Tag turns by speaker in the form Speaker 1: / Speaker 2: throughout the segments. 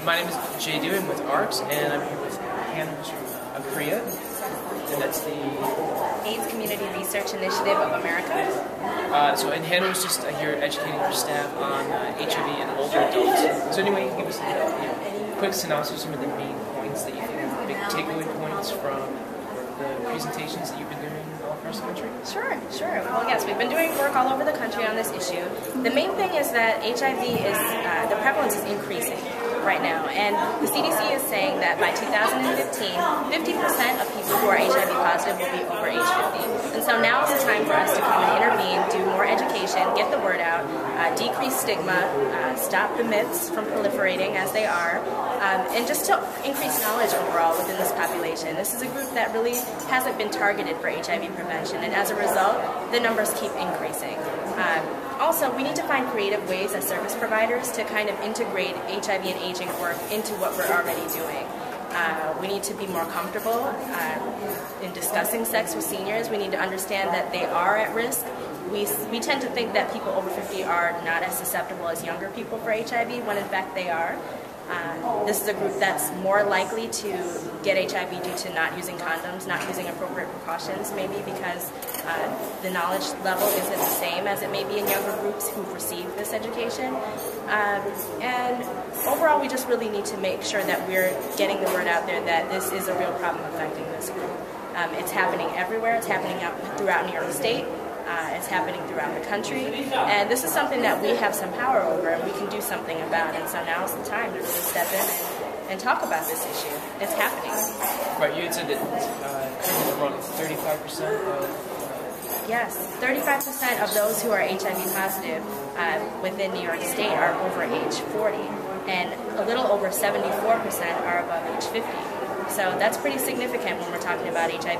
Speaker 1: My name is Dewey. I'm with ARCS, and I'm here with Hanna, who's from ACRIA, and that's the
Speaker 2: AIDS Community Research Initiative of America.
Speaker 1: And Hanna was just here educating her staff on HIV in older adults. So anyway, you can give us a quick synopsis of some of the main points that you think are the big takeaway points from the presentations that you've been doing all across the country?
Speaker 2: Sure. Well, yes, we've been doing work all over the country on this issue. The main thing is that HIV is, the prevalence is increasing right now, and the CDC is saying that by 2015, 50% of people who are HIV positive will be over age 50. And so now is the time for us to come and intervene, do more education, get the word out, decrease stigma, stop the myths from proliferating as they are, and just to increase knowledge overall within this population. This is a group that really hasn't been targeted for HIV prevention, and as a result, the numbers keep increasing. Also, we need to find creative ways as service providers to kind of integrate HIV and aging work into what we're already doing. We need to be more comfortable in discussing sex with seniors. We need to understand that they are at risk. We tend to think that people over 50 are not as susceptible as younger people for HIV, when in fact they are. This is a group that's more likely to get HIV due to not using condoms, not using appropriate precautions, maybe because the knowledge level isn't the same as it may be in younger groups who've received this education. And overall, we just really need to make sure that we're getting the word out there that this is a real problem affecting this group. It's happening everywhere. It's happening throughout New York State. It's happening throughout the country, and this is something that we have some power over and we can do something about, and so now is the time to really step in and talk about this issue. It's happening.
Speaker 1: Right, you had said that currently around 35% of...
Speaker 2: Yes, 35% of those who are HIV positive within New York State are over age 40, and a little over 74% are above age 50. So that's pretty significant when we're talking about HIV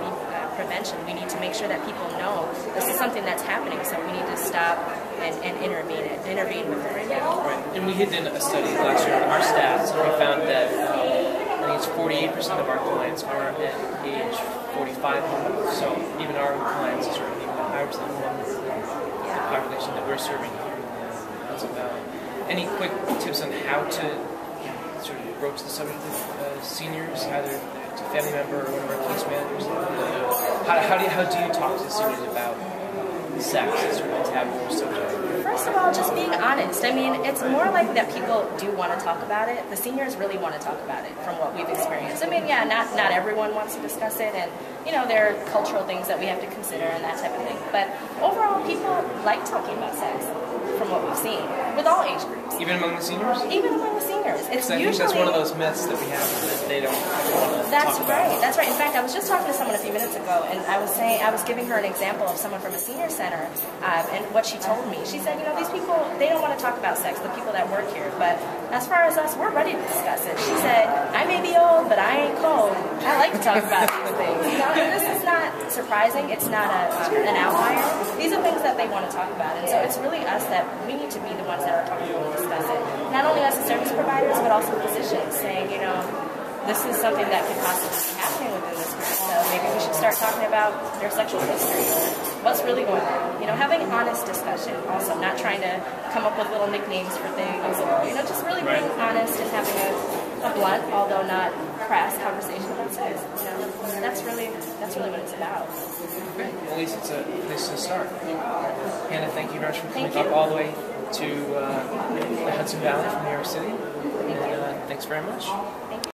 Speaker 2: prevention. We need to make sure that people know this is something that's happening, so we need to stop and intervene with it right now.
Speaker 1: Right. And we did a study last year on our stats, and we found that I think it's 48% of our clients are at age 45. So even our clients are certainly even a higher percent than the population that we're serving here in Hudson Valley. Any quick tips on how to sort of broach the subject of seniors, either to a family member or one of our case managers? How do you talk to seniors about sex as sort of a taboo subject?
Speaker 2: First of all, just being honest. I mean, it's more like that people do want to talk about it. The seniors really want to talk about it from what we've experienced. I mean, yeah, not everyone wants to discuss it, and you know, there are cultural things that we have to consider and that type of thing. But overall, people like talking about sex from what we've seen with all age groups.
Speaker 1: Even among the seniors?
Speaker 2: Even among the seniors. It's
Speaker 1: I think that's one of those myths that we have, that they don't want to talk about.
Speaker 2: That's right. In fact, I was just talking to someone a few minutes ago, and I was giving her an example of someone from a senior center, and what she told me. She said, you know, these people, they don't want to talk about sex, the people that work here, but as far as us, we're ready to discuss it. She said, I may be old, but I ain't cold. I like to talk about these things. You know, and this is not surprising. It's not an outlier. These are things that they want to talk about, and so it's really us that we need to be the ones that are comfortable to discuss it. Not only us as service providers, but also physicians, saying, you know, this is something that could possibly be happening within this group, so maybe we should start talking about their sexual history, or what's really going on. You know, having honest discussion also, not trying to come up with little nicknames for things, or, you know, just really being honest and having a blunt, although not crass, conversation about sex. You know, that's really what it's about.
Speaker 1: Okay. Well, at least it's a place to start. Hanna, thank you very much for coming up all the way to the Hudson Valley from New York City. And, thanks very much.
Speaker 2: Thank you.